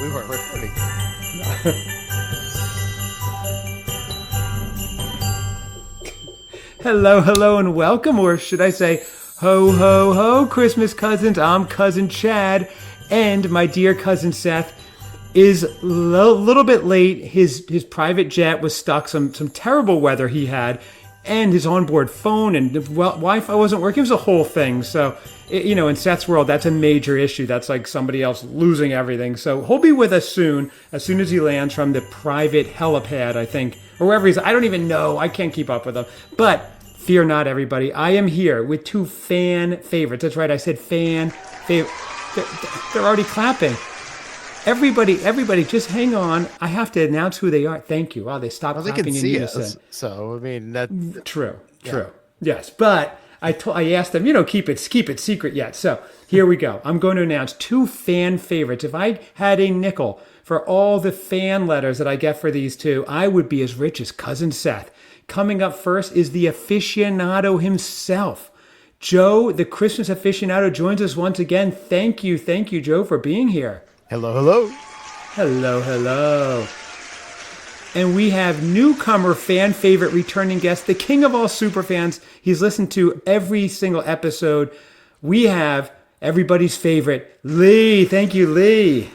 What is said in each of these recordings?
we weren't recording. Hello, and welcome, or should I say, ho, ho, ho, Christmas cousins. I'm Cousin Chad, and my dear Cousin Seth is a little bit late. His private jet was stuck, some terrible weather he had, and his onboard phone and Wi-Fi wasn't working. It was a whole thing. So, in Seth's world, that's a major issue. That's like somebody else losing everything. So he'll be with us soon as he lands from the private helipad, I think, or wherever he's. I don't even know. I can't keep up with him. But fear not, everybody. I am here with two fan favorites. That's right. I said fan favorite. They're already clapping. Everybody, just hang on. I have to announce who they are. Thank you. Wow, they stopped clapping they can in see unison. us. So, I mean, that's True. Yes, but I asked them, keep it secret yet. So here we go. I'm going to announce two fan favorites. If I had a nickel for all the fan letters that I get for these two, I would be as rich as Cousin Seth. Coming up first is the aficionado himself. Joe, the Christmas aficionado, joins us once again. Thank you, Joe, for being here. hello. Hello. And we have newcomer fan favorite returning guest, the king of all superfans. He's listened to every single episode. We have everybody's favorite, Lee. Thank you, Lee.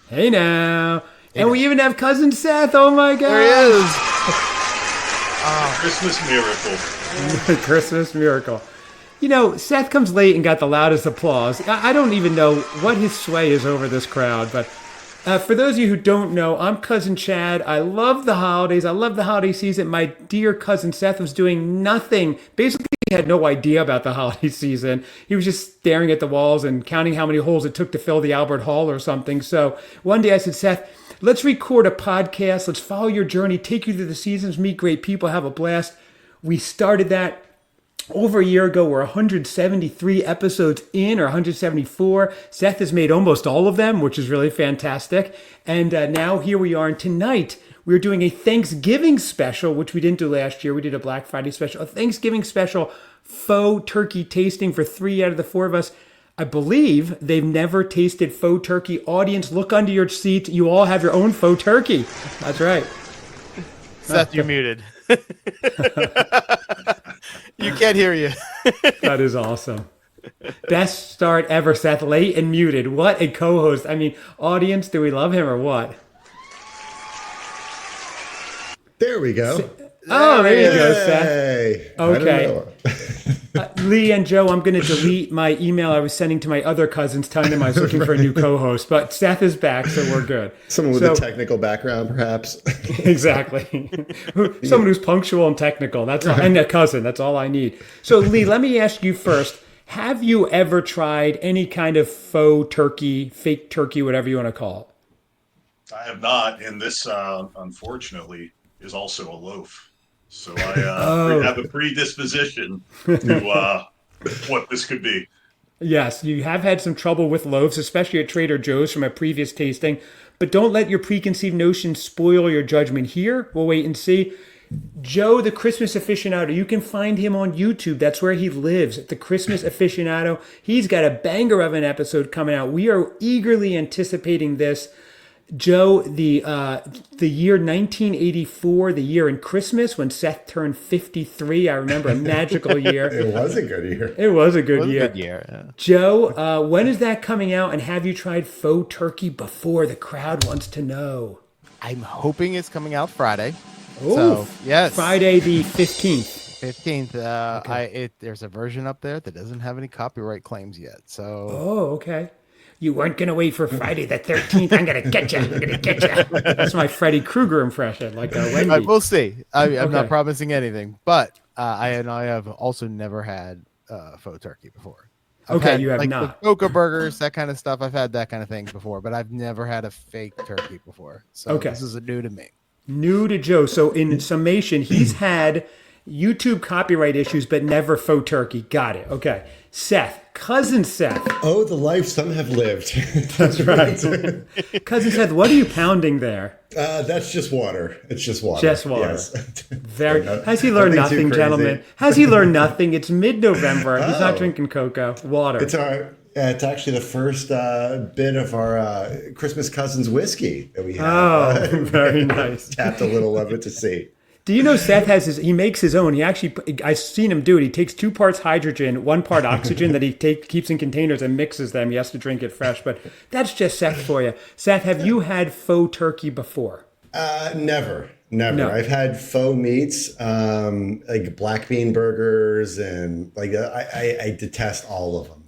Hey now. And we even have Cousin Seth. Oh my God. There he is. Christmas miracle. Christmas miracle. Seth comes late and got the loudest applause. I don't even know what his sway is over this crowd, but for those of you who don't know, I'm Cousin Chad. I love the holidays. I love the holiday season. My dear Cousin Seth was doing nothing. Basically, he had no idea about the holiday season. He was just staring at the walls and counting how many holes it took to fill the Albert Hall or something. So one day I said, Seth, let's record a podcast. Let's follow your journey, take you through the seasons, meet great people, have a blast. We started that over a year ago. We're 173 episodes in, or 174. Seth has made almost all of them, which is really fantastic. And now here we are. And tonight we're doing a Thanksgiving special, which we didn't do last year. We did a Black Friday special, a Thanksgiving special faux turkey tasting for 3 out of the 4 of us. I believe they've never tasted faux turkey. Audience, look under your seats. You all have your own faux turkey. That's right. Seth, you're muted. You can't hear you. That is awesome. Best start ever, Seth. Late and muted. What a co-host. I mean, audience, do we love him or what? There we go. There you go, Seth. Okay. Lee and Joe, I'm going to delete my email I was sending to my other cousins telling them I was looking for a new co-host. But Seth is back, so we're good. Someone with a technical background, perhaps. Exactly. Someone who's punctual and technical. That's all, and a cousin. That's all I need. So, Lee, let me ask you first. Have you ever tried any kind of faux turkey, fake turkey, whatever you want to call it? I have not, and this, unfortunately, is also a loaf. So I have a predisposition to what this could be. Yes, you have had some trouble with loaves, especially at Trader Joe's from a previous tasting. But don't let your preconceived notions spoil your judgment here. We'll wait and see. Joe, the Christmas Aficionado, you can find him on YouTube. That's where he lives, the Christmas Aficionado. He's got a banger of an episode coming out. We are eagerly anticipating this. Joe, the year 1984, the year in Christmas when Seth turned 53. I remember a magical year. It was a good year. It was a good year. Yeah. Joe, when is that coming out? And have you tried faux turkey before? The crowd wants to know. I'm hoping it's coming out Friday. Oh, so, yes. Friday the 15th. 15th. Okay. There's a version up there that doesn't have any copyright claims yet. So. Oh, okay. You weren't going to wait for Friday the 13th. I'm going to get you. I'm going to get you. That's my Freddy Krueger impression, like Wendy. We'll see. I'm not promising anything, but I have also never had faux turkey before. You have not. The Coca burgers, that kind of stuff. I've had that kind of thing before, but I've never had a fake turkey before. So this is new to me. New to Joe. So in summation, he's had YouTube copyright issues, but never faux turkey. Got it. Okay. Seth, Cousin Seth. Oh, the life some have lived. That's right. Cousin Seth, what are you pounding there? That's just water. It's just water. Just water. Yes. Very. Has he learned nothing, gentlemen? Has he learned nothing? It's mid-November. He's not drinking cocoa. Water. It's all right. Yeah, it's actually the first bit of our Christmas Cousins whiskey that we have. Oh, very nice. Tapped a little of it to see. Do you know Seth he makes his own. He actually, I've seen him do it. He takes 2 parts hydrogen, 1 part oxygen that he keeps in containers and mixes them. He has to drink it fresh, but that's just Seth for you. Seth, have you had faux turkey before? Never. No. I've had faux meats, like black bean burgers, and like I detest all of them.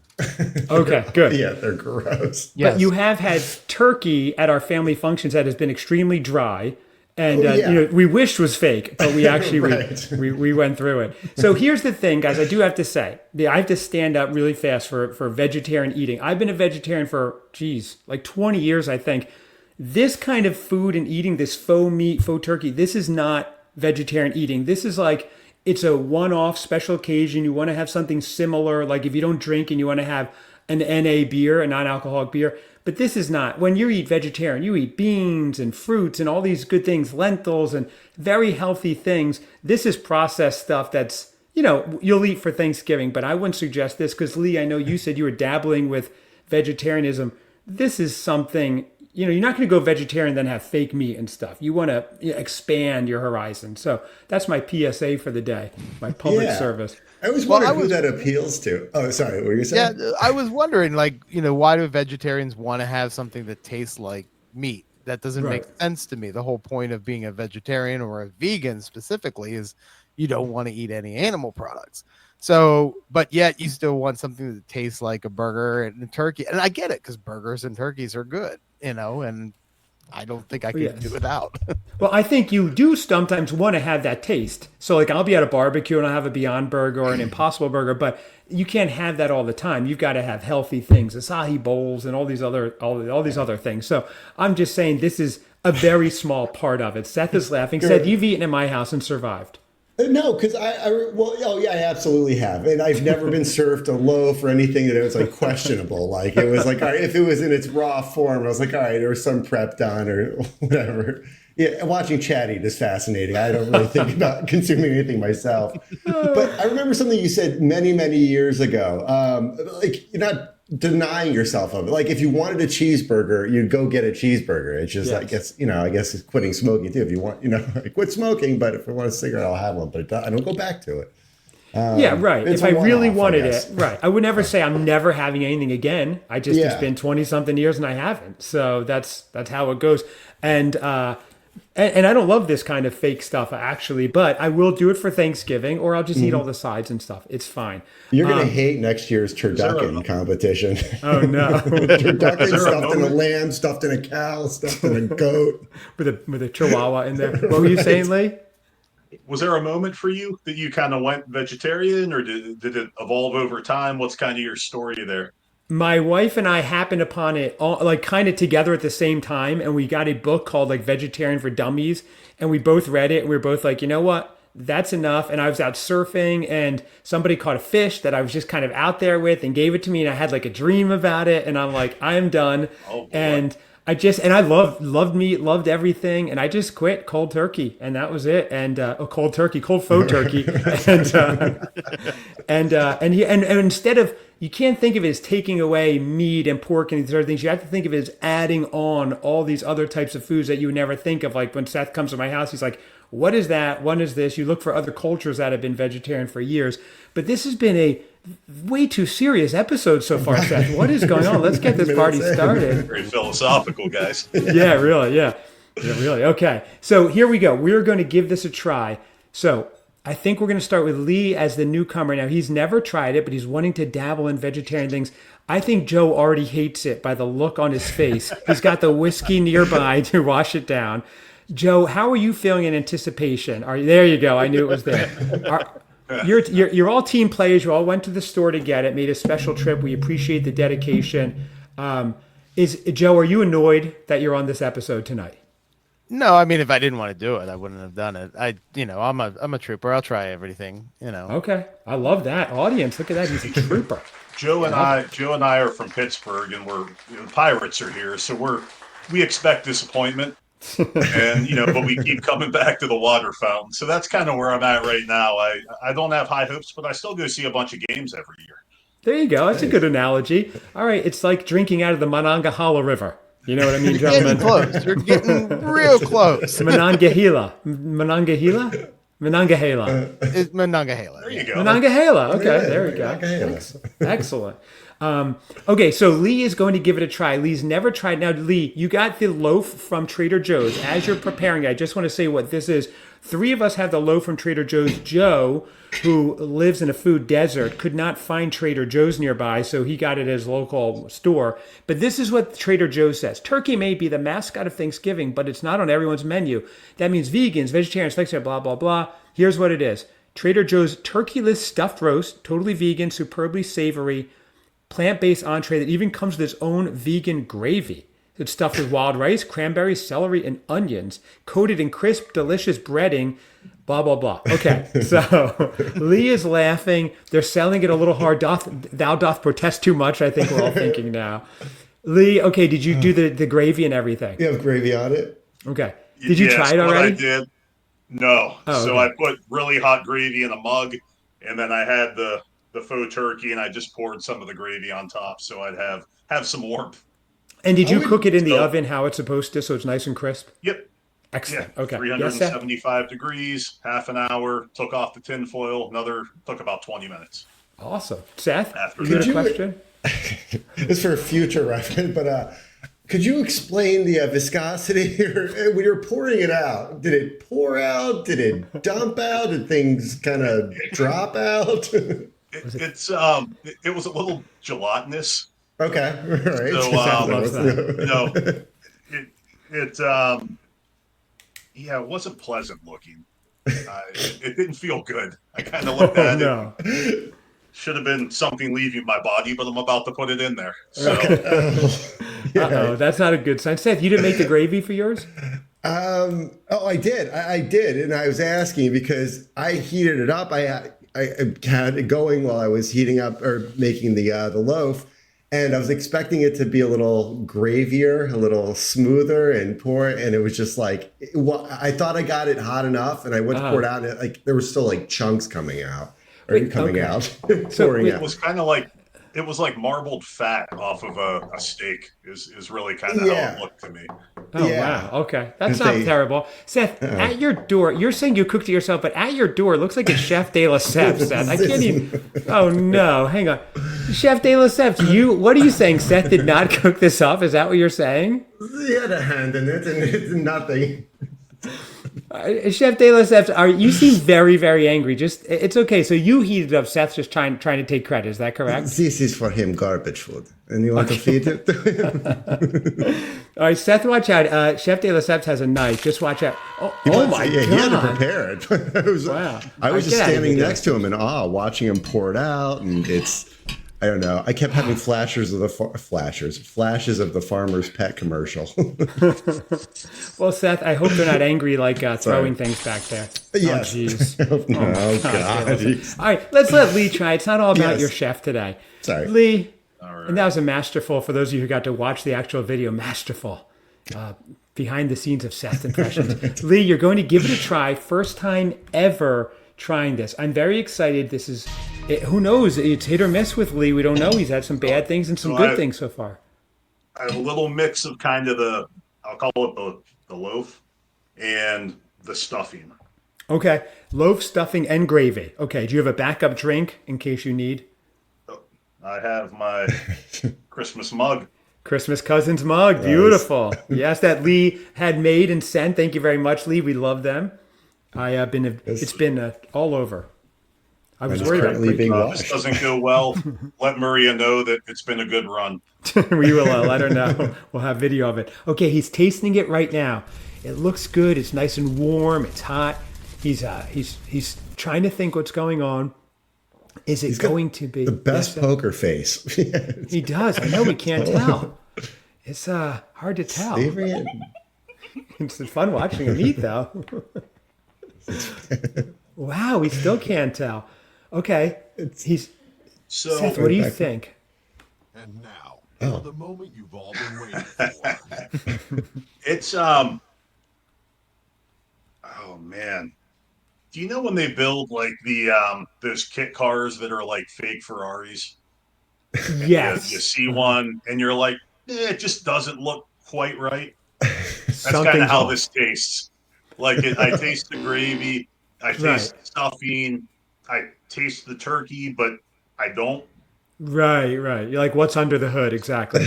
Okay, good. Yeah, they're gross. But you have had turkey at our family functions that has been extremely dry. And we wished was fake, but we actually Right. we went through it. So here's the thing, guys. I do have to say, I have to stand up really fast for vegetarian eating. I've been a vegetarian for like 20 years, I think. This kind of food and eating, this faux meat, faux turkey, this is not vegetarian eating. This is like, it's a one-off special occasion. You want to have something similar, like if you don't drink and you want to have an NA beer, a non-alcoholic beer. But this is not. When you eat vegetarian, you eat beans and fruits and all these good things, lentils and very healthy things. This is processed stuff that's, you'll eat for Thanksgiving. But I wouldn't suggest this because, Lee, I know you said you were dabbling with vegetarianism. This is something, you're not going to go vegetarian and then have fake meat and stuff. You want to expand your horizon. So that's my PSA for the day, my public service. I was wondering who that appeals to. Oh, sorry. What were you saying? Yeah, I was wondering, why do vegetarians want to have something that tastes like meat? That doesn't make sense to me. The whole point of being a vegetarian or a vegan specifically is you don't want to eat any animal products. So, but yet you still want something that tastes like a burger and a turkey. And I get it because burgers and turkeys are good, and I don't think I can do without. Well, I think you do sometimes want to have that taste. So like I'll be at a barbecue and I'll have a Beyond Burger or an Impossible Burger, but you can't have that all the time. You've got to have healthy things, acai bowls and all these other things. So I'm just saying this is a very small part of it. Seth is laughing. Seth, you've eaten at my house and survived. No, because I absolutely have. And I've never been served a loaf or anything that it was like questionable. Like it was like, all right, if it was in its raw form, I was like, all right, there was some prep done or whatever. Yeah, watching Chad eat is fascinating. I don't really think about consuming anything myself. But I remember something you said many, many years ago. Like you're not denying yourself of it. Like if you wanted a cheeseburger, you'd go get a cheeseburger. It's just, I guess it's quitting smoking too. If you want, I quit smoking, but if I want a cigarette, I'll have one. But I don't go back to it. Yeah, right. If I really wanted it, right. I would never say I'm never having anything again. It's been 20 something years and I haven't. So that's how it goes. And I don't love this kind of fake stuff actually, but I will do it for Thanksgiving or I'll just eat all the sides and stuff. It's fine. You're going to hate next year's turducken competition. Oh no. Turducken stuffed in a lamb, stuffed in a cow, stuffed in a goat. with a chihuahua in there. What were you saying, Lee? Was there a moment for you that you kind of went vegetarian or did it evolve over time? What's kind of your story there? My wife and I happened upon it all, like kind of together at the same time. And we got a book called like Vegetarian for Dummies. And we both read it. And we were both like, you know what? That's enough. And I was out surfing and somebody caught a fish that I was just kind of out there with and gave it to me. And I had like a dream about it. And I'm like, I am done. Oh, boy. And I loved meat, loved everything. And I just quit cold turkey. And that was it. And, cold faux turkey. and instead of, you can't think of it as taking away meat and pork and these other things. You have to think of it as adding on all these other types of foods that you would never think of. Like when Seth comes to my house, he's like, what is that? What is this? You look for other cultures that have been vegetarian for years. But this has been a way too serious episode so far, Seth. What is going on? Let's get this party started. Very philosophical, guys. Yeah, really. Yeah, really. Okay. So here we go. We're going to give this a try. So I think we're going to start with Lee as the newcomer. Now, he's never tried it, but he's wanting to dabble in vegetarian things. I think Joe already hates it by the look on his face. He's got the whiskey nearby to wash it down. Joe, how are you feeling in anticipation? There you go. I knew it was there. You're all team players. You all went to the store to get it, made a special trip. We appreciate the dedication. Joe, are you annoyed that you're on this episode tonight? No, I mean, if I didn't want to do it, I wouldn't have done it. I'm a trooper. I'll try everything, Okay. I love that. Audience, look at that. He's a trooper. Joe and I are from Pittsburgh and we're Pirates are here. So we expect disappointment and, but we keep coming back to the water fountain. So that's kind of where I'm at right now. I don't have high hopes, but I still go see a bunch of games every year. There you go. That's a good analogy. All right, it's like drinking out of the Monongahela River. You know what I mean, gentlemen? Getting close. You're getting real close. Monongahela. Monongahela? Monongahela. It's Monongahela. There you go. Monongahela. Okay, Yeah, there we go. Monongahela. Excellent. Okay, so Lee is going to give it a try. Lee's never tried. Now, Lee, you got the loaf from Trader Joe's. As you're preparing, I just want to say what this is. 3 of us have the loaf from Trader Joe's. Joe, who lives in a food desert, could not find Trader Joe's nearby, so he got it at his local store. But this is what Trader Joe's says. Turkey may be the mascot of Thanksgiving, but it's not on everyone's menu. That means vegans, vegetarians, flexitarians, blah, blah, blah. Here's what it is. Trader Joe's turkeyless stuffed roast, totally vegan, superbly savory, plant-based entree that even comes with its own vegan gravy. It's stuffed with wild rice, cranberries, celery, and onions, coated in crisp, delicious breading, blah, blah, blah. Okay, so Lee is laughing. They're selling it a little hard. Thou doth protest too much, I think we're all thinking now. Lee, okay, did you do the gravy and everything? You have gravy on it? Okay. Did you try it already? What I did, no. Oh, so okay. I put really hot gravy in a mug, and then I had the faux turkey, and I just poured some of the gravy on top, so I'd have some warmth. And did you cook it in the oven how it's supposed to, so it's nice and crisp? Yep. Excellent. Yeah. Okay. 375 degrees, half an hour. Took off the tin foil. Took about 20 minutes. Awesome. Seth, After you got that. a question? It's for future reference, but could you explain the viscosity when you're pouring it out? Did it pour out? Did it dump out? Did things kind of drop out? It was a little gelatinous. Okay, all right. So, it wasn't pleasant looking. It didn't feel good. I kind of looked at it. Should have been something leaving my body, but I'm about to put it in there. So, Uh-oh, that's not a good sign. Seth, you didn't make the gravy for yours? I did. I did, and I was asking because I heated it up. I had it going while I was heating up or making the loaf. And I was expecting it to be a little gravier, a little smoother, and and it was just like I thought I got it hot enough, and I went to pour it out, and there were still like chunks coming out, pouring out. It was kind of like marbled fat off of a steak. Is really kind of how it looked to me. Oh, wow. Okay. That's not terrible. Seth, at your door, you're saying you cooked it yourself, but at your door, it looks like a Chef de la Seth, Seth. I can't even. Oh, no. Hang on. Chef de la Seth, what are you saying? Seth did not cook this up? Is that what you're saying? He had a hand in it, and it's nothing. Chef de la Seth, you seem very, very angry. It's okay. So you heated up. Seth's just trying to take credit. Is that correct? This is for him garbage food, and you want to feed it to him. All right, Seth, watch out. Chef de la Seth has a knife. Just watch out. Oh my God! He had to prepare it. Wow! I was just standing next to him in awe, watching him pour it out, and I don't know. I kept having flashes of the Farmer's Pet commercial. Well, Seth, I hope they're not angry like throwing things back there. Yes. Oh, jeez. Oh, God. All right, let's let Lee try. It's not all about your chef today. Sorry. Lee, All right. and that was a masterful, for those of you who got to watch the actual video, masterful behind the scenes of Seth impressions. Lee, you're going to give it a try. First time ever trying this. I'm very excited. This is... who knows? It's hit or miss with Lee. We don't know. He's had some bad things and some good things so far. I have a little mix of kind of I'll call it the loaf and the stuffing. Okay. Loaf, stuffing, and gravy. Okay. Do you have a backup drink in case you need? I have my Christmas mug. Christmas Cousins mug. Beautiful. Yes, that Lee had made and sent. Thank you very much, Lee. We love them. It's been all over. I was worried about being this doesn't go well. Let Maria know that it's been a good run. We will let her know. We'll have video of it. Okay, he's tasting it right now. It looks good. It's nice and warm. It's hot. He's trying to think what's going on. Is it going to be the best poker face? He does. I know we can't tell. It's hard to tell. It's fun watching him eat, though. Wow, we still can't tell. Okay, Seth, what do you think? And now, the moment you've all been waiting for. It's oh man. Do you know when they build like the those kit cars that are like fake Ferraris? Yes. You see one and you're like, it just doesn't look quite right. That's kind Something's of how off. this tastes. Like I taste the gravy, I taste the stuffing, I taste the turkey, but I don't. Right. You're like, what's under the hood? Exactly.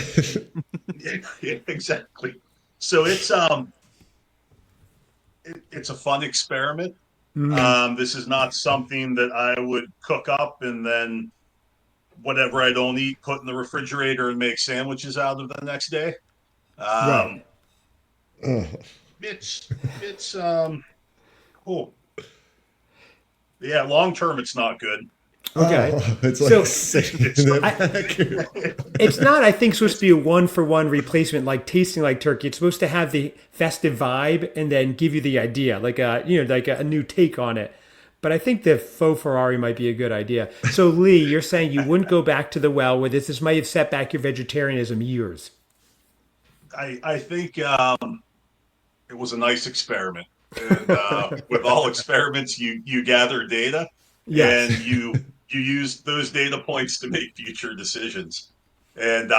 Yeah, exactly. So it's a fun experiment. This is not something that I would cook up and then whatever I don't eat, put in the refrigerator and make sandwiches out of the next day. Right. It's cool. Yeah, long term it's not good. Okay. Oh, it's like It's not, I think, supposed to be a 1-for-1 replacement, like tasting like turkey. It's supposed to have the festive vibe and then give you the idea, like a new take on it. But I think the faux Ferrari might be a good idea. So Lee, you're saying you wouldn't go back to the well with this. This might have set back your vegetarianism years. I think it was a nice experiment. And with all experiments, you gather data, Yes. and you use those data points to make future decisions. And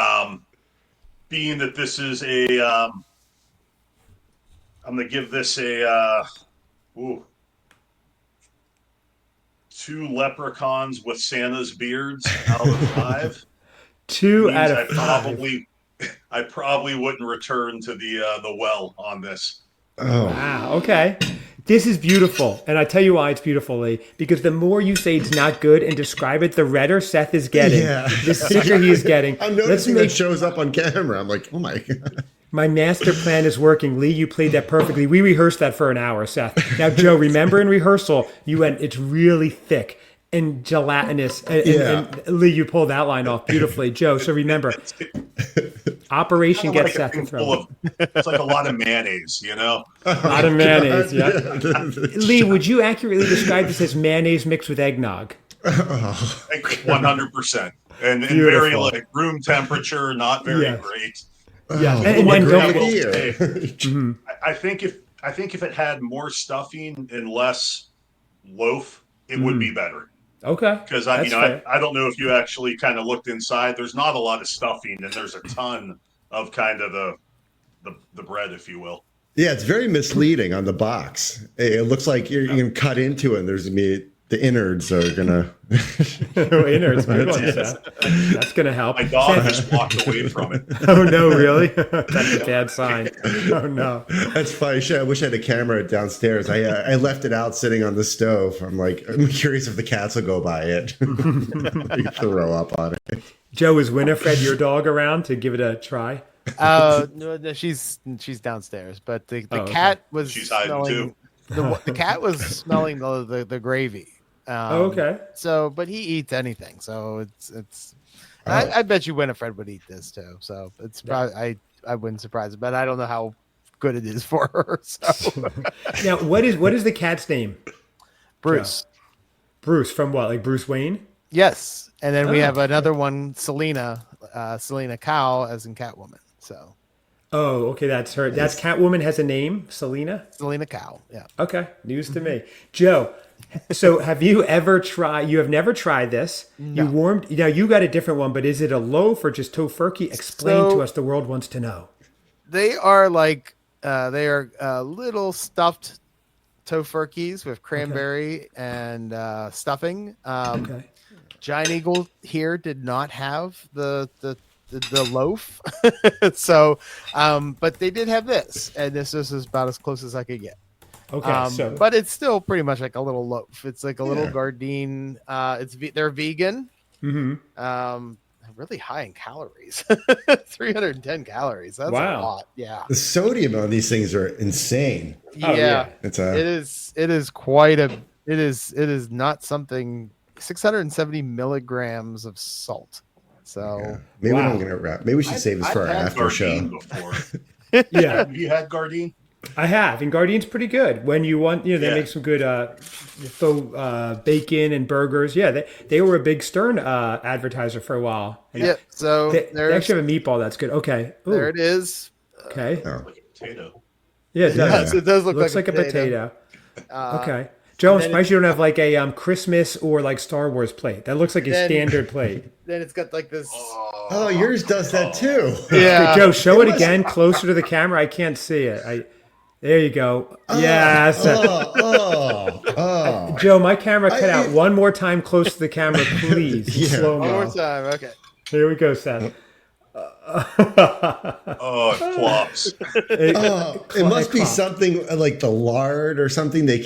being that this is I'm going to give this a 2 leprechauns with Santa's beards out of 5. 2 out of 5. I probably wouldn't return to the well on this. Oh. Wow. Okay. This is beautiful. And I tell you why it's beautiful, Lee. Because the more you say it's not good and describe it, the redder Seth is getting. Yeah. The sicker he is getting. I'm noticing that shows up on camera. I'm like, oh my God. My master plan is working. Lee, you played that perfectly. We rehearsed that for an hour, Seth. Now, Joe, remember in rehearsal, you went, it's really thick and gelatinous. And Lee, you pulled that line off beautifully. Joe, so remember, Operation Get Seth to throw. It's like a lot of mayonnaise, you know? A lot of mayonnaise, yeah. Lee, would you accurately describe this as mayonnaise mixed with eggnog? 100%. And very like room temperature, not very great. Yeah, and don't forget. I think if it had more stuffing and less loaf, it would be better. Okay. Because I don't know if you actually kind of looked inside. There's not a lot of stuffing, and there's a ton of kind of the bread, if you will. Yeah, it's very misleading on the box. It looks like you're going to cut into it, and there's going to be the innards are going to... innards, good one, Seth. That's going to help. My dog just walked away from it. Oh, no, really? That's a bad sign. Oh, no. That's funny. I wish I had a camera downstairs. I left it out sitting on the stove. I'm curious if the cats will go by it. Throw up on it. Joe, is Winifred your dog around to give it a try? No, she's downstairs, but the cat was smelling. The cat was smelling the gravy. Okay. So, but he eats anything. So it's. I bet you Winifred would eat this too. So it's probably I wouldn't surprise it, but I don't know how good it is for her. So now, what is the cat's name? Bruce. Joe. Bruce from what? Like Bruce Wayne? Yes, and then we have another one, Selena Cow, as in Catwoman. So. Oh, okay, that's her. That's Catwoman has a name, Selena Cow. Yeah. Okay, news to me, Joe. So, have you ever tried? You have never tried this. No. You warmed. Now you got a different one, but is it a loaf or just tofurkey? Explain to us. The world wants to know. They are like little stuffed tofurkeys with cranberry and stuffing. Giant Eagle here did not have the loaf, so but they did have this, and this is about as close as I could get. Okay, but it's still pretty much like a little loaf. It's like a little Gardein. They're vegan. Mm-hmm. Really high in calories. 310 calories. That's a lot. Yeah. The sodium on these things are insane. Yeah. It is quite a. It is not something. 670 milligrams of salt. So maybe I'm gonna wrap. Maybe we should save this for our after show. Before. Yeah. Have you had Gardein? I have, and Gardine's pretty good. When you want, they make some good faux bacon and burgers. Yeah, they were a big Stern advertiser for a while. And so they actually have a meatball that's good. Okay, ooh. There it is. Okay, like a potato. Yeah, it does. It does look Looks like a potato. Okay. Joe, I'm surprised you don't have like a Christmas or like Star Wars plate. That looks like a standard plate. Then it's got like this. Oh, yours does that too. Yeah. Joe, show it again closer to the camera. I can't see it. There you go. Yes. Joe, my camera cut out one more time close to the camera, please. Yeah. Slow-mo. One more time. Okay. Here we go, Seth. Oh, it flops. It must be something like the lard or something. They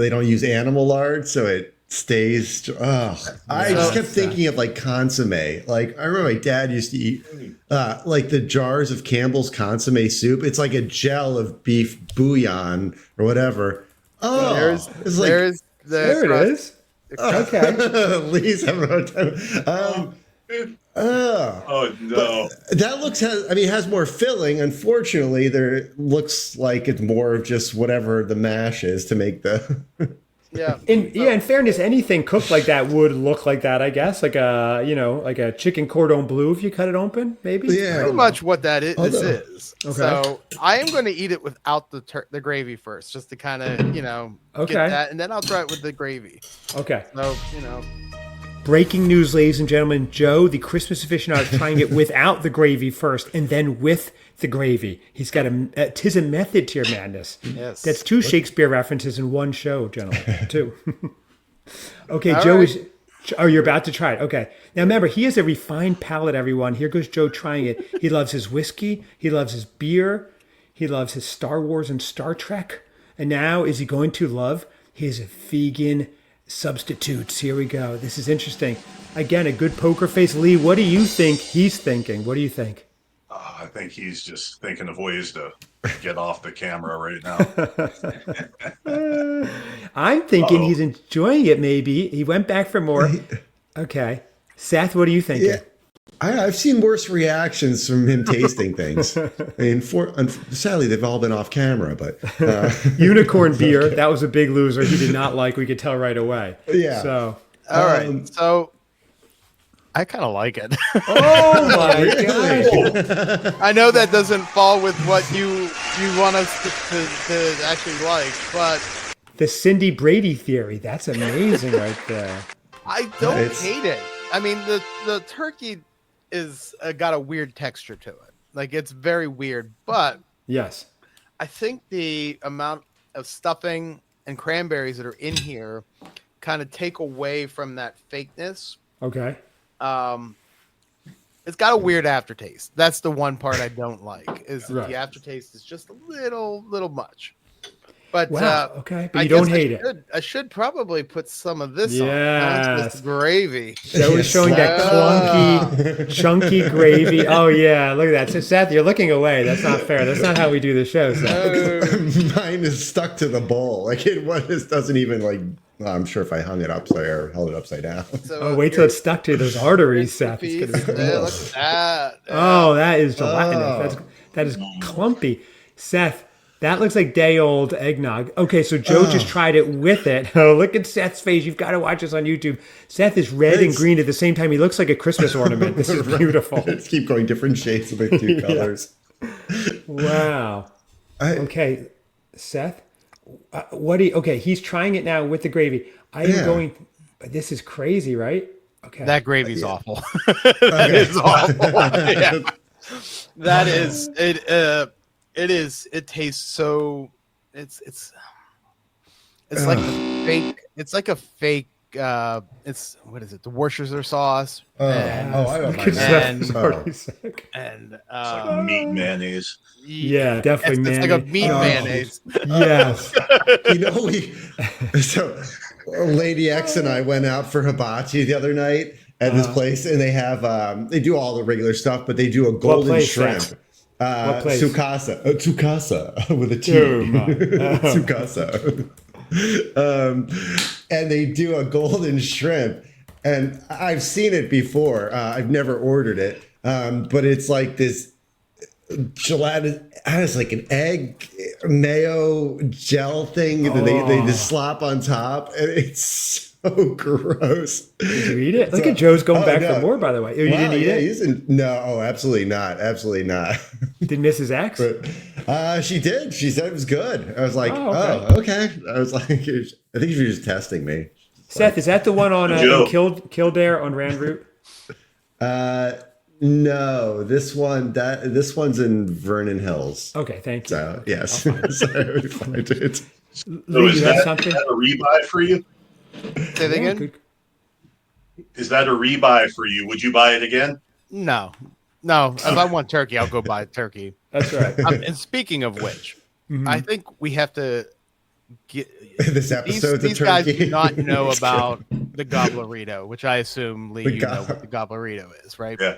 don't use animal lard, so it stays. I just kept thinking of like consomme. Like I remember my dad used to eat like the jars of Campbell's consomme soup. It's like a gel of beef bouillon or whatever. There it is. Okay. Lee's having a hard time. Oh no! That has more filling. Unfortunately, there looks like it's more of just whatever the mash is to make the. Yeah. In fairness, anything cooked like that would look like that, I guess. Like a chicken cordon bleu if you cut it open, maybe. Yeah. Pretty much what that is. This is. Okay. So I am going to eat it without the gravy first, just to kind of get that, and then I'll try it with the gravy. Okay. So Breaking news, ladies and gentlemen. Joe, the Christmas aficionado, is trying it without the gravy first and then with the gravy. He's got tis a method to your madness. Yes. That's 2 Shakespeare references in one show, gentlemen. 2. Okay, All Joe right. you're about to try it. Okay. Now remember, he has a refined palate, everyone. Here goes Joe trying it. He loves his whiskey. He loves his beer. He loves his Star Wars and Star Trek. And now is he going to love his vegan substitutes? Here we go. This is interesting. Again, a good poker face. Lee, what do you think he's thinking? What do you think? I think he's just thinking of ways to get off the camera right now. I'm thinking he's enjoying it, maybe. He went back for more. Okay. Seth, what are you thinking? Yeah. I've seen worse reactions from him tasting things. I mean, sadly, they've all been off camera, but Unicorn beer, that was a big loser. He did not like. We could tell right away. Yeah. So, all right. So I kind of like it. oh my god! I know that doesn't fall with what you want us to actually like, but The Cindy Brady theory. That's amazing right there. I don't hate it. I mean, the turkey is got a weird texture to it. Like, it's very weird, but Yes. I think the amount of stuffing and cranberries that are in here kind of take away from that fakeness. Okay. It's got a weird aftertaste. That's the one part I don't like. Is that Right. the aftertaste is just a little much. But Wow. Okay. But I you don't guess hate it. I should probably put some of this Yes. on this gravy. That was showing that clunky, chunky gravy. Oh yeah, look at that. So Seth, you're looking away. That's not fair. That's not how we do the show, Seth. mine is stuck to the bowl. Like it doesn't even like. I'm sure if I hung it upside or held it upside down. So Oh, wait till it's stuck to those arteries, Seth. It's gonna be Yeah, look at that. Oh, that is gelatinous. That is clumpy. Seth, that looks like day-old eggnog. Okay, so Joe just tried it with it. Oh, look at Seth's face. You've got to watch this on YouTube. Seth is red and green at the same time. He looks like a Christmas ornament. This is beautiful. Let's keep going different shades of the two colors. Wow. Okay, Seth, okay, he's trying it now with the gravy. I am going, this is crazy, right? Okay. That gravy's awful. That is awful. Yeah. That is it. It is. It tastes so. It's like a fake. It's like a fake. It's what is it? The Worcestershire sauce. I don't mind Seth is that. already sick. And It's like meat mayonnaise. Yeah, definitely it's like a meat mayonnaise. Yes. You know, so Lady X and I went out for hibachi the other night at this place, and they have they do all the regular stuff, but they do a golden place, shrimp. Seth? What place? Tsukasa with a T. Tsukasa. And they do a golden shrimp, and I've seen it before. I've never ordered it, but it's like this gelatin. It's like an egg mayo gel thing that they just slap on top, and it's so gross. Did you eat it? Look at Joe's going back for more, by the way. Oh, you didn't eat it? No, absolutely not. Absolutely not. Did Mrs. X? But She did. She said it was good. I was like, Oh, okay. I was like, I think she was just testing me. Seth, is that the one on Joe. Kildare on Rand Route? No, this one's in Vernon Hills. Okay, thank you. So yes, so we find it. So Lee, is you have that something? a rebuy for you? Say that again? Good. Is that a rebuy for you? Would you buy it again? No. If I want turkey, I'll go buy turkey. That's right. And speaking of which, I think we have to get This episode's these a guys turkey. do not know about the Gobblerito, which I assume, Lee, you know what the Gobblerito is, right? Yeah.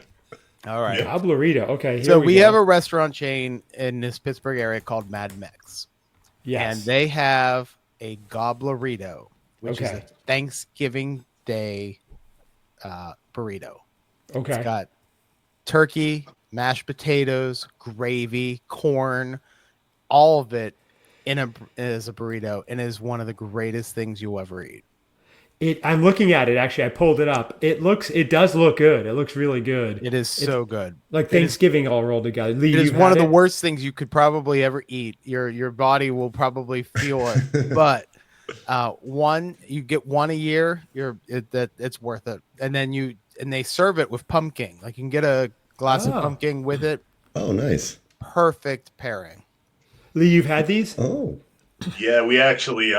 All right. Gobblerito. Okay, So we go. have a restaurant chain in this Pittsburgh area called Mad Mex. Yes. And they have a Gobblerito, which is Okay. a Thanksgiving Day burrito. Okay. It's got turkey, mashed potatoes, gravy, corn, all of it as a burrito, and is one of the greatest things you'll ever eat. I'm looking at it. Actually, I pulled it up. It does look good. It looks really good. It is so good. Like Thanksgiving all rolled together. Lee, It is you one of had the worst things you could probably ever eat. Your body will probably feel it, but you get one a year. It's worth it. And then they serve it with pumpkin. Like you can get a glass of pumpkin with it. Oh, nice. Perfect pairing. Lee, you've had these? Oh, Yeah, we actually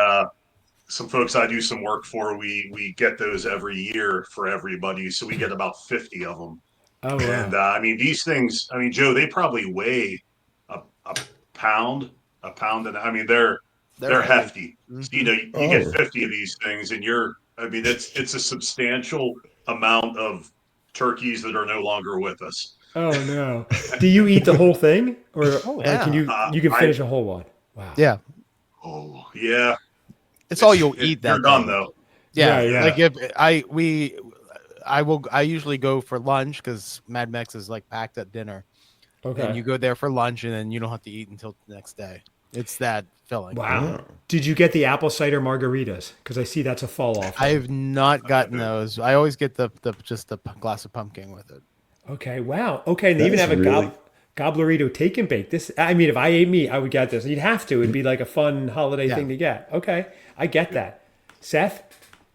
some folks I do some work for, we get those every year for everybody. So we get about 50 of them. Oh, wow. And I mean, these things, I mean, Joe, they probably weigh a pound, and I mean, they're hefty. Mm-hmm. So, you know, you get 50 of these things, and it's a substantial amount of turkeys that are no longer with us. Oh no! Do you eat the whole thing, or yeah. can you can finish a whole one? Wow. Yeah. Oh, yeah. It's all you'll eat that You're done day. though. Yeah. Like I usually go for lunch because Mad Mex is like packed at dinner. Okay. And you go there for lunch and then you don't have to eat until the next day. It's that filling. Wow. Did you get the apple cider margaritas? Because I see that's a fall off. I have not gotten those. I always get the glass of pumpkin with it. Okay. Wow. Okay. And they even That have is a really- Gobblerito take and bake. This, I mean, if I ate meat, I would get this. You'd have to. It'd be like a fun holiday thing to get. Okay. I get that. Seth,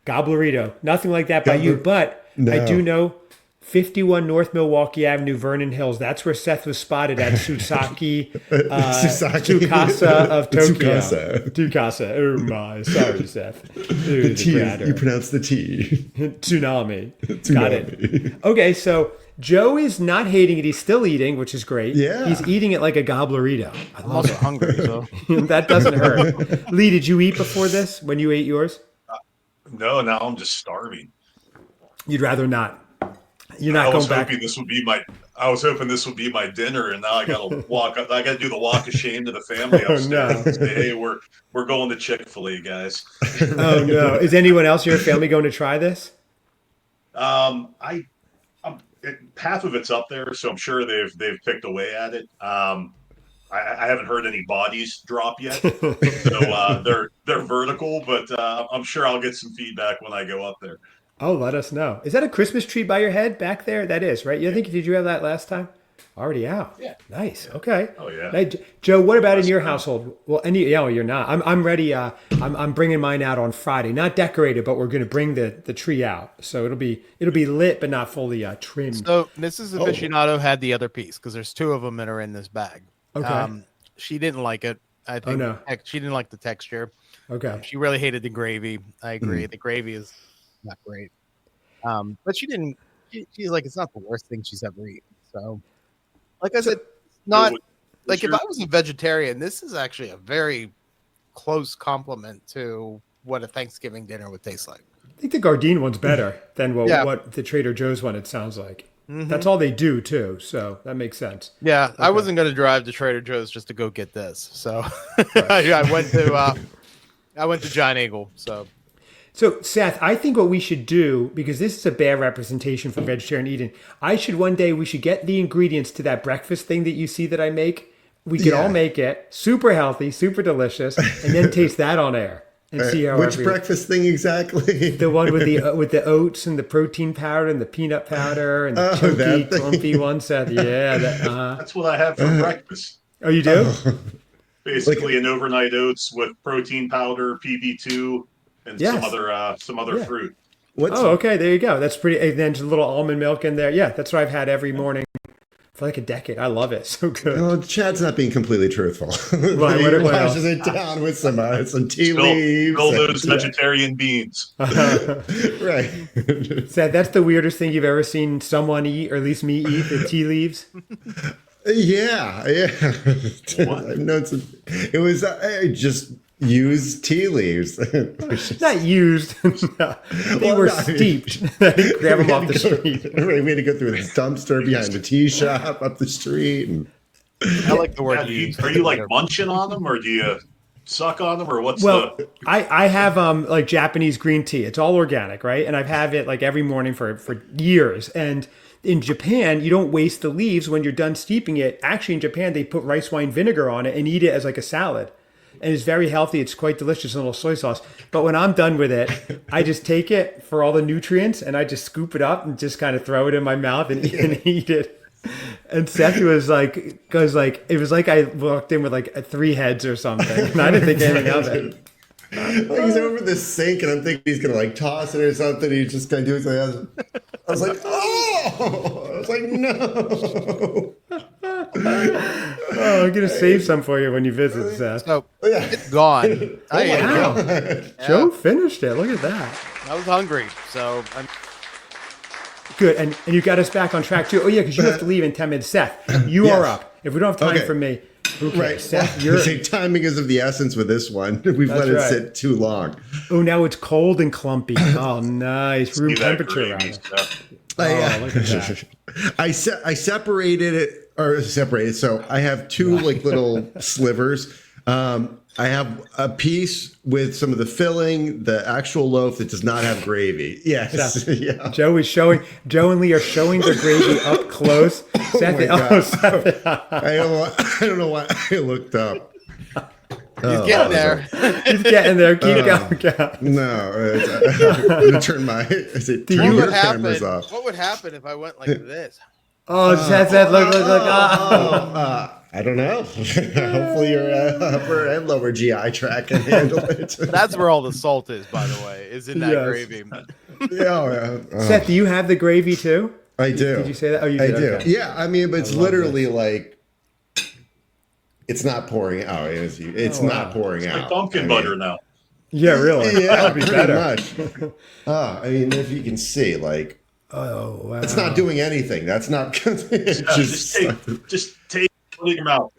Gobblerito. Nothing like that by you, but I No. do know 51 North Milwaukee Avenue, Vernon Hills. That's where Seth was spotted at Susaki, Tsukasa of Tokyo. Tsukasa. Oh my. Sorry, Seth. the T. You pronounce the T. Tsunami. Got it. Okay, so Joe is not hating it. He's still eating, which is great. Yeah. He's eating it like a Gobblerito. I'm also hungry, so That doesn't hurt. Lee, did you eat before this when you ate yours? No, now I'm just starving. You'd rather not. You're not going back. I was hoping this would be my dinner, and now I gotta I gotta do the walk of shame to the family upstairs. no. And say, hey, we're going to Chick-fil-A, guys. Oh no! Is anyone else in your family going to try this? Half of it's up there, so I'm sure they've picked away at it. I haven't heard any bodies drop yet, so they're vertical, but I'm sure I'll get some feedback when I go up there. Oh, let us know. Is that a Christmas tree by your head back there? That is, right? Did you have that last time? Already out. Yeah. Nice. Okay. Oh yeah. Hey, Joe, what about in your household? Well, you're not. I'm ready. I'm bringing mine out on Friday. Not decorated, but we're going to bring the tree out. So it'll be lit, but not fully trimmed. So Mrs. Aficionado had the other piece because there's two of them that are in this bag. Okay. She didn't like it. I think no. she didn't like the texture. Okay. She really hated the gravy. I agree. The gravy is not great. But she didn't. She's like, it's not the worst thing she's ever eaten. So, like I said, not like if I was a vegetarian, this is actually a very close compliment to what a Thanksgiving dinner would taste like. I think the Gardein one's better than what the Trader Joe's one. It sounds like that's all they do too. So that makes sense. Yeah, okay. I wasn't going to drive to Trader Joe's just to go get this. So I went to Giant Eagle. So, Seth, I think what we should do, because this is a bad representation for vegetarian eating, we should get the ingredients to that breakfast thing that you see that I make. We could all make it super healthy, super delicious, and then taste that on air and see how. Which breakfast thing exactly? The one with the oats and the protein powder and the peanut powder and the chunky, clumpy one, Seth. Yeah, that's what I have for breakfast. Oh, you do? Basically, an overnight oats with protein powder, PB2, and some other fruit. Okay, there you go. That's pretty. And then just a little almond milk in there. Yeah, that's what I've had every morning for like a decade. I love it. So good. Well, Chad's not being completely truthful. Right, He washes it down with some tea leaves. Fill those vegetarian beans. Right. Seth, that's the weirdest thing you've ever seen someone eat, or at least me eat, the tea leaves. Yeah. No, it was just used tea leaves. Not used. No, they were steeped. Grab them off the street. Right, we had to go through this dumpster behind the tea shop up the street. And I like the word used. Are you like munching on them, or do you suck on them, or what's I have like Japanese green tea. It's all organic, right? And I've had it like every morning for years. And in Japan, you don't waste the leaves when you're done steeping it. Actually, in Japan, they put rice wine vinegar on it and eat it as like a salad. And it's very healthy. It's quite delicious, a little soy sauce. But when I'm done with it, I just take it for all the nutrients and I just scoop it up and just kind of throw it in my mouth and eat it. And Seth was like, it was like I walked in with like 3 heads or something. And I didn't think anything of it. Like he's over the sink and I'm thinking he's going to like toss it or something. He's just going to do something. I was like, oh! I was like, no! Oh, I'm going to save some for you when you visit, Seth. So it's gone. Wow. Joe finished it. Look at that. I was hungry, so I'm good. And you got us back on track too. Oh yeah, because you have to leave in 10 minutes. Seth, you are up. If we don't have time for me, okay. Right. Seth, you're timing is of the essence with this one. We've let it sit too long. Oh, now it's cold and clumpy. Oh, nice. Room temperature. Look at that. I separated it. So I have 2 like little slivers. I have a piece with some of the filling, the actual loaf that does not have gravy. Yes. Yeah. Joe and Lee are showing the gravy up close. Seth, I don't know why I looked up. He's getting there. He's getting there. Keep going. No, I'm going to turn my cameras off. What would happen if I went like this? Oh, Seth, look. I don't know. Hopefully your upper and lower GI tract can handle it. That's where all the salt is, by the way, is in that gravy. Seth, do you have the gravy too? I do. Did you say that? Oh, you did. I do. Okay. Yeah, I mean, but it's literally like, it's not pouring out. It's not pouring out. Like pumpkin butter now. Yeah, really. Yeah, That'd be pretty better. much. I mean, if you can see, like, oh, wow. It's not doing anything. That's not. Just take it in your mouth.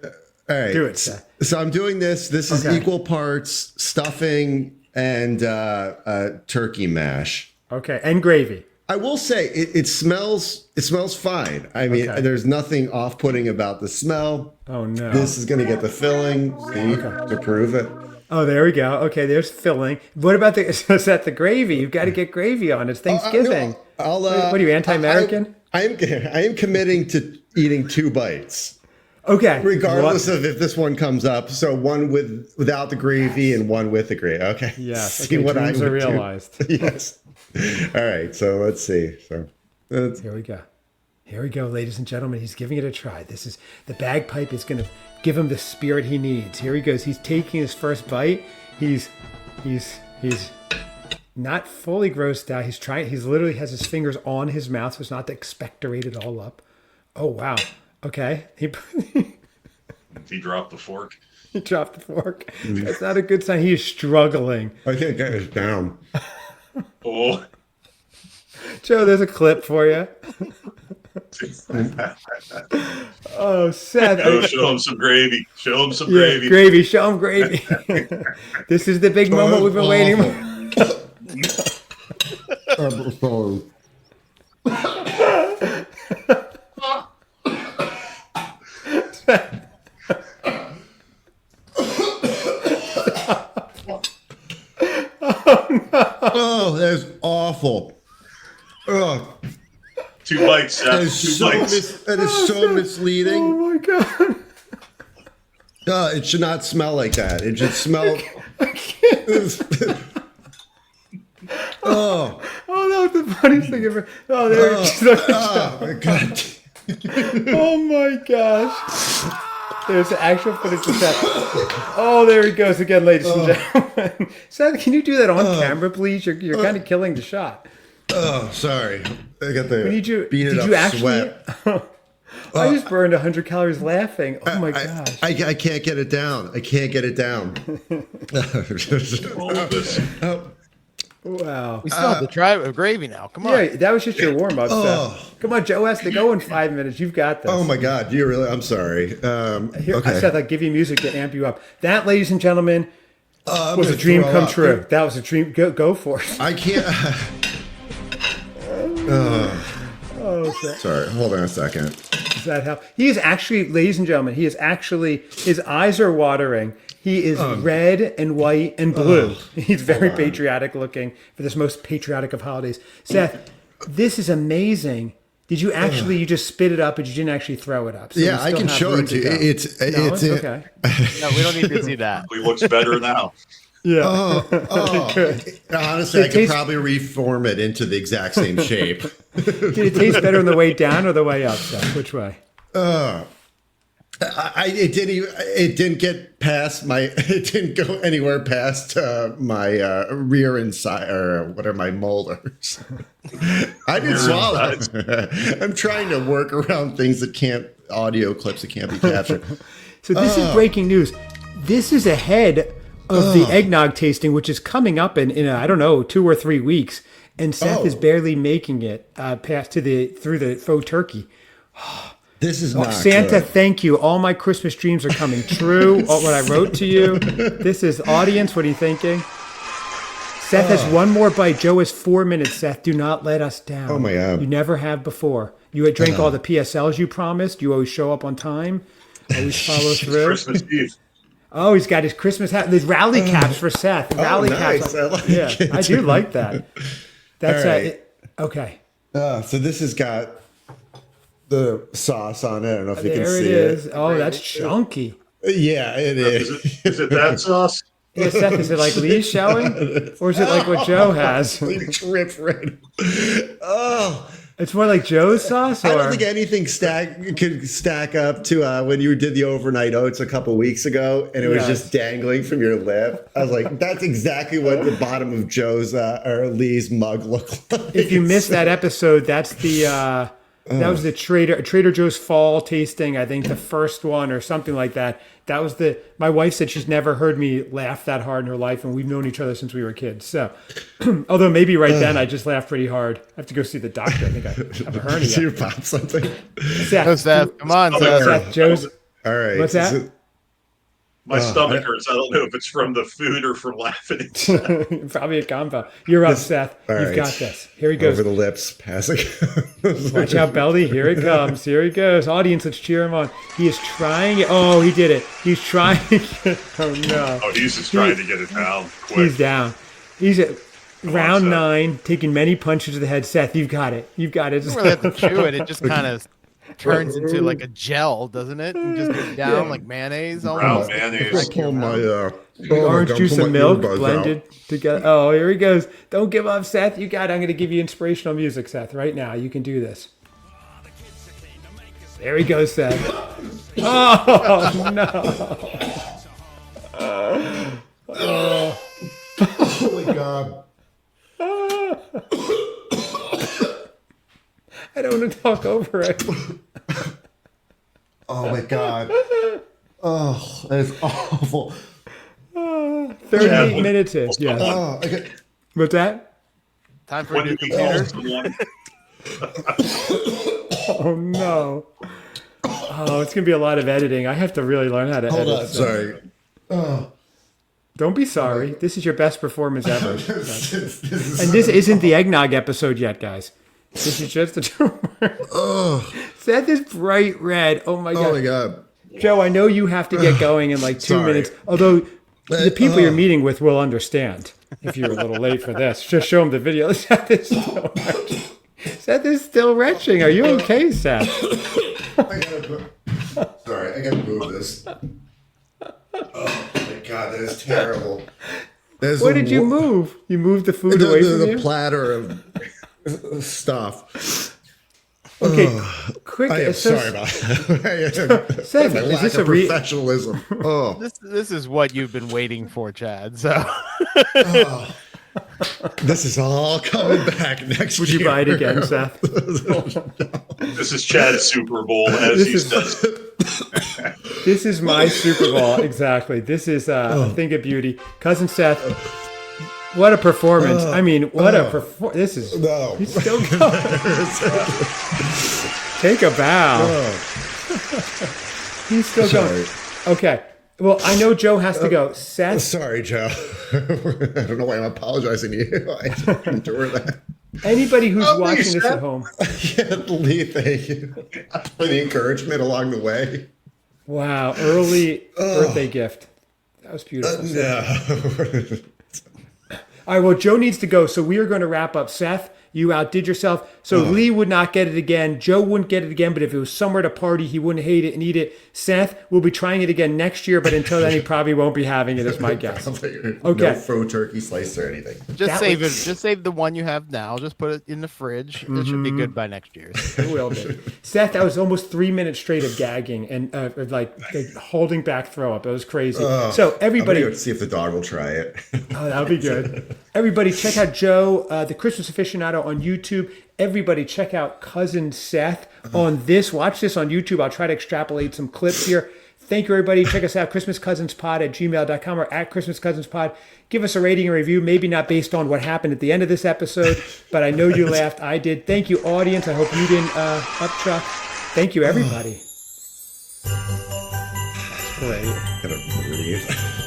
All right. Do it, Seth. So I'm doing this. This is equal parts stuffing and turkey mash. Okay, and gravy. I will say it smells. It smells fine. I mean, there's nothing off-putting about the smell. Oh no. This is going to get the filling. See, to prove it. Oh, there we go. Okay, there's filling. What about the gravy? You've got to get gravy on. It's Thanksgiving. What are you, anti-American? I am committing to eating 2 bites. Okay. Regardless of if this one comes up. So one without the gravy and one with the gravy. Okay. Yes. See what I realized. Yes. All right. So let's see. So here we go. Here we go, ladies and gentlemen. He's giving it a try. This is the bagpipe is going to give him the spirit he needs. Here he goes. He's taking his first bite. He's not fully grossed out. He's trying. He's literally has his fingers on his mouth, so it's not to expectorate it all up. Oh wow. Okay. He dropped the fork. He dropped the fork. That's not a good sign. He is struggling. I think that is down. Oh. Joe, there's a clip for you. Oh, Seth. Show him some gravy. Show him some gravy. Gravy. Show him gravy. This is the big moment we've been waiting for. Oh, that's awful. Oh. 2 bites, Seth. 2 bites. That is so misleading. Oh my god. It should not smell like that. It should smell. I can't. Oh, that was the funniest thing ever. Oh, there it is. Oh my god. Oh my gosh. There's actual footage of Seth. Oh, there he goes again, ladies and gentlemen. Seth, can you do that on camera, please? You're kind of killing the shot. Oh, sorry. I got the Did you sweat. I just burned 100 calories laughing. Oh my gosh. I can't get it down. I can't get it down. Wow. We still have to try it with gravy now. Come on. Yeah, that was just your warm up. Come on, Joe has to go in 5 minutes. You've got this. Oh my God. You really, I'm sorry. Here, okay. Seth, I'll give you music to amp you up. That, ladies and gentlemen, was a dream come true. That was a dream. Go for it. I can't. Sorry. Hold on a second. Does that help? He is actually, ladies and gentlemen, his eyes are watering. He is red and white and blue. He's very patriotic looking for this most patriotic of holidays. Seth, this is amazing. Did you actually, you just spit it up, but you didn't actually throw it up? So yeah, I can show it to you. It's okay. No, we don't need to see that. He looks better now. Yeah. Honestly, I could probably reform it into the exact same shape. Did it taste better on the way down or the way up, Seth? Which way? It didn't get past my. It didn't go anywhere past my rear inside or what are my molars. I didn't swallow. I'm trying to work around things that can't audio clips that can't be captured. So this is breaking news. This is ahead of the eggnog tasting, which is coming up in I don't know 2 or 3 weeks, and Seth is barely making it past through the faux turkey. This is not Santa, good. thank you. All my Christmas dreams are coming true. What I wrote to you. This is audience. What are you thinking? Seth has one more bite. Joe has 4 minutes. Seth, do not let us down. Oh my God! You never have before. You had drank all the PSLs you promised. You always show up on time. Always follow through. Christmas Eve. Oh, he's got his Christmas hat. There's rally caps for Seth. Rally nice. caps. I like it. I do like that. That's right. okay. So this has got the sauce on it. I don't know if you can see it. There it is. Oh, that's chunky. Yeah, it is. Is it that sauce? Yeah, Seth, is it like Lee's showing? Or is it like what Joe has? Trip right. Oh. It's more like Joe's sauce? Or? I don't think anything could stack up to when you did the overnight oats a couple weeks ago, and it was just dangling from your lip. I was like, that's exactly what the bottom of Joe's or Lee's mug looked like. If you missed that episode, that's the that was the Trader Joe's fall tasting. I think the first one or something like that. That was my wife said she's never heard me laugh that hard in her life, and we've known each other since we were kids. So, although maybe then I just laughed pretty hard. I have to go see the doctor. I think I have a hernia. Did you pop something? Seth, come on, Seth. Seth, Joe's. All right. What's that? My stomach hurts. I don't know if it's from the food or from laughing. Probably a combo. You're up, Seth. You've got this. Here he goes. Over the lips, passing. Watch out, Belly. Here it comes. Here he goes. Audience, let's cheer him on. He is trying it. Oh, he did it. He's trying. Oh, no. Oh, he's just trying to get it down quick. He's down. He's at round 9, taking many punches to the head. Seth, you've got it. You've got it. You don't really have to chew it. It just kind of turns into like a gel, doesn't it? And just goes down like mayonnaise. Brown Almost. mayonnaise. Pull my orange juice and milk blended together. Oh, here he goes. Don't give up, Seth. You got it. I'm going to give you inspirational music, Seth, right now. You can do this. There he goes, Seth. Oh, no. Oh my God. I don't want to talk over it. Oh my God. Oh, that's awful. 38 minutes in. Yeah. Oh, okay. What's that? Time for When a new did he computer. Oh, no. Oh, it's going to be a lot of editing. I have to really learn how to edit. Hold on. Sorry. Oh. Don't be sorry. This is your best performance ever. And this isn't the eggnog episode yet, guys. This is just the turmeric. Oh. Seth is bright red. Oh, my God. Oh my God. Joe, I know you have to get going in like 2 Sorry. minutes, although the people you're meeting with will understand if you're a little late for this. Just show them the video. Seth is still retching. Seth is still retching. Are you okay, Seth? Sorry, I gotta move this. Oh my God, that is terrible. What did you move? You moved the food away from the you? platter of stuff. Okay, quick. I am so- sorry about that. Seth, My is lack this of a professionalism. Oh. This is what you've been waiting for, Chad. So This is all coming back next Would year. you buy it again, Seth? This is Chad's Super Bowl, as This he is- says. This is my Super Bowl. Exactly. This is a thing of beauty. Cousin Seth, what a performance. I mean, what a performance. This is... No. He's still going. Take a bow. He's still going. Okay. Well, I know Joe has to go. Seth? Sorry, Joe. I don't know why I'm apologizing to you. I can't endure that. Anybody who's Oh, watching please, this Seth. at home. Yeah, Lee, thank you for the encouragement along the way. Wow. Early birthday gift. That was beautiful. No. All right, well, Joe needs to go, so we are going to wrap up. Seth, you outdid yourself. So Lee would not get it again. Joe wouldn't get it again, but if it was somewhere to party, he wouldn't hate it and eat it. Seth will be trying it again next year, but until then, he probably won't be having it, is my guess. Okay. Okay. No faux turkey slice or anything. just That save was- it. Just save the one you have now. Just put it in the fridge. It should be good by next year. It will be. Seth, that was almost 3 minutes straight of gagging and like holding back throw up. It was crazy. So everybody, I'm gonna go see if the dog will try it. oh, that'll be good. Everybody, check out Joe, the Christmas Aficionado on YouTube. Everybody, check out Cousin Seth on this. Watch this on YouTube. I'll try to extrapolate some clips here. Thank you, everybody. Check us out, ChristmasCousinsPod@gmail.com or at ChristmasCousinsPod. Give us a rating and review, maybe not based on what happened at the end of this episode, but I know you laughed. I did. Thank you, audience. I hope you didn't upchuck. Thank you, everybody. That's great. Gonna breathe.